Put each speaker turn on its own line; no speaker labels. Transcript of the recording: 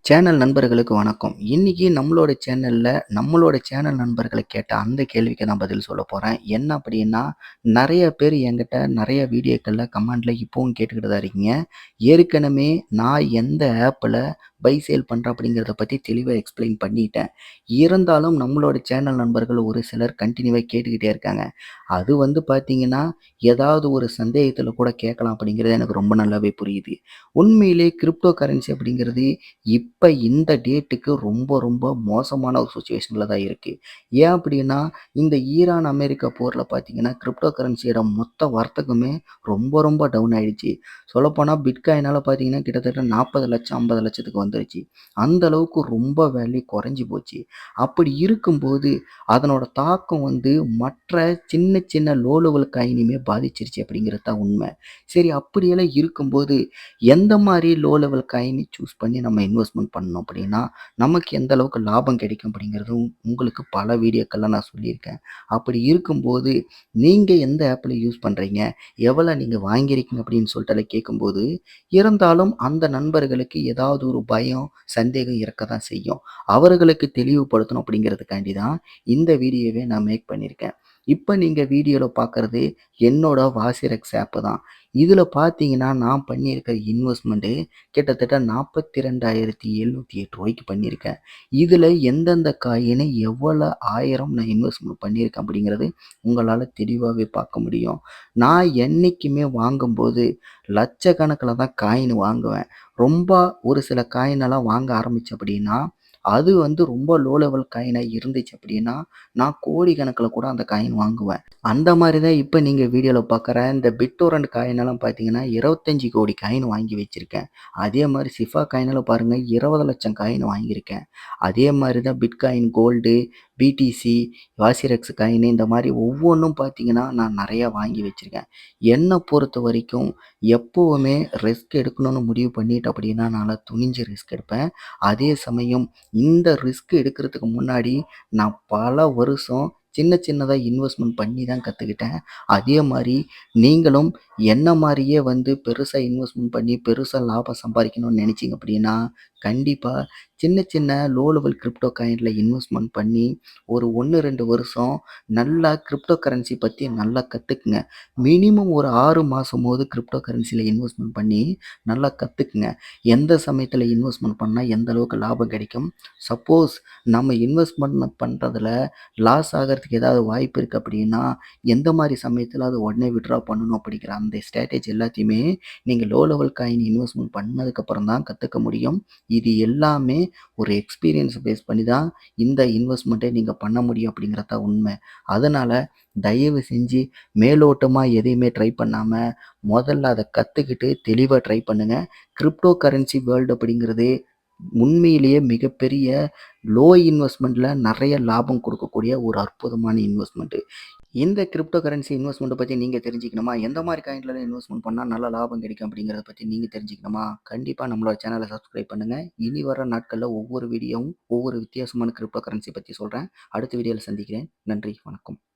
Channel நண்பர்களுக்கு வணக்கம். இன்னைக்கு நம்மளோட சேனல் நண்பர்கள கேட்ட அந்த கேள்விக்கு நான் பதில் சொல்லப் போறேன். என்ன அப்படின்னா, நெறைய பேர் என்கிட்ட நெறைய வீடியோக்கள்ல கமெண்ட்ல இப்பவும் கேட்டுக்கிட்டு தான் இருக்கீங்க. ஏற்கனவே நான் எந்த ஆப்ல பை, சேல் பண்றேன் அப்படிங்கிறத பத்தி தெளிவா எக்ஸ்பிளைன் பண்ணிட்டேன். இருந்தாலும் நம்மளோட சேனல் நண்பர்கள் ஒரு சிலர் கன்டினியூவா கேட்டுக்கிட்டே இருக்காங்க. அது பார்த்தீங்கன்னா, ஏதாவது ஒரு சந்தேகத்தில கூட கேட்கலாம் அப்படிங்கிறது எனக்கு ரொம்ப நல்லாவே புரியுது. உண்மையிலே கிரிப்டோ கரன்சி அப்படிங்கிறது இப்ப இந்த டேட்டுக்கு ரொம்ப மோசமான ஒரு சிச்சுவேஷன்ல தான் இருக்கு. ஏன் அப்படின்னா, இந்த ஈரான், அமெரிக்கா போர்ல பார்த்தீங்கன்னா, கிரிப்டோ கரன்சியோட மொத்த வர்த்தகமே ரொம்ப டவுன் ஆயிடுச்சு. சொல்லப்போனா பிட்காயினால பார்த்தீங்கன்னா, கிட்டத்தட்ட 40,00,000 50,00,000த்துக்கு வந்துருச்சு. அந்த அளவுக்கு ரொம்ப வேல்யூ குறைஞ்சு போச்சு. அப்படி இருக்கும்போது, அதனோட தாக்கம் மற்ற சின்ன லோ லெவல் காயினையுமே பாதிச்சிருச்சு அப்படிங்கிறது தான் உண்மை. சரி அப்படியெல்லாம் இருக்கும்போது, எந்த மாரி லோ லெவல் காயின சூஸ் பண்ணி நம்ம இன்வெஸ்ட்மென்ட் பண்ணணும் அப்படின்னா, நமக்கு எந்த அளவுக்கு லாபம் கிடைக்கும் அப்படிங்கிறதும் உங்களுக்கு பல வீடியோக்கள்ல நான் சொல்லியிருக்கேன். அப்படி இருக்கும்போது, நீங்க எந்த ஆப்ல யூஸ் பண்றீங்க? எவ்வளோ நீங்க வாங்கியிருக்கீங்க அப்படின்னு சொல்லிட்டுலாம் கேட்கும்போது, இருந்தாலும் அந்த நண்பர்களுக்கு ஏதாவது ஒரு பயம், சந்தேகம் இருக்க தான் செய்யும். அவர்களுக்கு தெளிவுபடுத்தணும் அப்படிங்கிறதுக்காண்டி தான் இந்த வீடியோவே நான் மேக் பண்ணியிருக்கேன். இப்ப நீங்க வீடியோல பார்க்கறது என்னோட வாசிரெக்ஸ் ஆப் தான். இதுல பார்த்தீங்கன்னா, நான் பண்ணியிருக்க இன்வெஸ்ட்மென்ட் கிட்டத்தட்ட ரூ. 42,708 பண்ணியிருக்கேன். இதுல எந்தெந்த காயின எவ்வளோ 1000 நான் இன்வெஸ்ட்மென்ட் பண்ணியிருக்கேன் அப்படிங்கிறது உங்களால தெளிவாவே பார்க்க முடியும். நான் என்னைக்குமே வாங்கும்போது லட்சக்கணக்கில தான் காயின் வாங்குவேன். ரொம்ப ஒரு சில காயினெல்லாம் வாங்க ஆரம்பிச்சேன் அப்படின்னா, அது ரொம்ப லோ லெவல் காயினா இருந்துச்சு அப்படின்னா, நான் கோடிக்கணக்கில கூட அந்த காயின் வாங்குவேன். அந்த மாரி தான் இப்ப நீங்க வீடியோல பார்க்குற இந்த பிட்டோரண்ட் காயினெல்லாம் பார்த்தீங்கன்னா, 25,00,00,000 காயின் வாங்கி வச்சிருக்கேன். அதே மாரி சிஃபா காயினெல்லாம் பாருங்க 20,00,000 காயின் வாங்கியிருக்கேன். அதே மாரி தான் பிட்காயின், கோல்டு, பிடிசி, வாசிரெக்ஸ் காயின் இந்த மாரி ஒவ்வொன்னும் பார்த்தீங்கன்னா, நான் நெறையா வாங்கி வச்சிருக்கேன். என்ன பொறுத்தவரைக்கும் எப்பவுமே ரிஸ்க் எடுக்கணும்னு முடிவு பண்ணிட்டேன் அப்படின்னா, நான்லாம் துணிஞ்சு ரிஸ்க் எடுப்பேன். அதே சமயம் இந்த ரிஸ்க் எடுக்கிறதுக்கு முன்னாடி நான் பல வருஷம் சின்னதா இன்வெஸ்ட்மென்ட் பண்ணி தான் கத்துக்கிட்டேன். அதே மாரி நீங்களும் என்ன மாரியே பெருசா இன்வெஸ்ட்மென்ட் பண்ணி பெருசா லாபம் சம்பாரிக்கணும்னு நெனைச்சீங்க அப்படின்னா, கண்டிப்பா சின்ன லோ லெவல் கிரிப்டோ காயின்ல இன்வெஸ்ட்மென்ட் பண்ணி ஒரு 1, 2 வருஷம் நல்லா கிரிப்டோ கரன்சி பத்தி நல்லா கத்துக்குங்க. மினிமம் ஒரு 6 மாசமாவது கிரிப்டோ கரன்சில இன்வெஸ்ட்மென்ட் பண்ணி நல்லா கத்துக்குங்க. எந்த சமயத்துல இன்வெஸ்ட்மென்ட் பண்ணா எந்த அளவுக்கு லாபம் கிடைக்கும்? சப்போஸ் நம்ம இன்வெஸ்ட்மென்ட் பண்றதுல லாஸ் ஆகறதுக்கு ஏதாவது வாய்ப்பு இருக்கு அப்படின்னா, எந்த மாரி சமயத்துல அத உடனே வித்ட்ரா பண்ணணும் அப்படிங்கிற அந்த ஸ்ட்ராட்டஜி எல்லாத்தையுமே நீங்க லோ லெவல் காயின் இன்வெஸ்ட்மென்ட் பண்ணதுக்கப்புறம் தான் கத்துக்க முடியும். இது எல்லாமே ஒரு எக்ஸ்பீரியன்ஸ் பேஸ் பண்ணி தான் இந்த இன்வெஸ்ட்மென்ட்டே நீங்க பண்ண முடியும் அப்படிங்கிறது தான் உண்மை. அதனால தயவு செஞ்சு மேலோட்டமா எதையுமே ட்ரை பண்ணாம, முதல்ல அத கத்துக்கிட்டு தெளிவா ட்ரை பண்ணுங்க. கிரிப்டோ கரன்சி வேர்ல்டு அப்படிங்கிறது உண்மையிலேயே மிகப்பெரிய லோ இன்வெஸ்ட்மென்ட்ல நெறைய லாபம் குடுக்கக்கூடிய ஒரு அற்புதமான இன்வெஸ்ட்மென்ட். இந்த கிரிப்டோ கரன்சி இன்வெஸ்ட்மென்ட்ட பத்தி நீங்க தெரிஞ்சுக்கணுமா? எந்த மாரி காயின்லலாம் இன்வெஸ்ட்மென்ட் பண்ணா நல்ல லாபம் கிடைக்கும் அப்படிங்கிறத பத்தி நீங்க தெரிஞ்சுக்கணுமா? கண்டிப்பா நம்மளோட சேனல சப்ஸ்கிரைப் பண்ணுங்க. இனி வர நாட்கள்ல ஒவ்வொரு வீடியோவும் ஒவ்வொரு வித்தியாசமான கிரிப்டோ கரன்சி பத்தி சொல்றேன். அடுத்த வீடியோல சந்திக்கிறேன். நன்றி, வணக்கம்.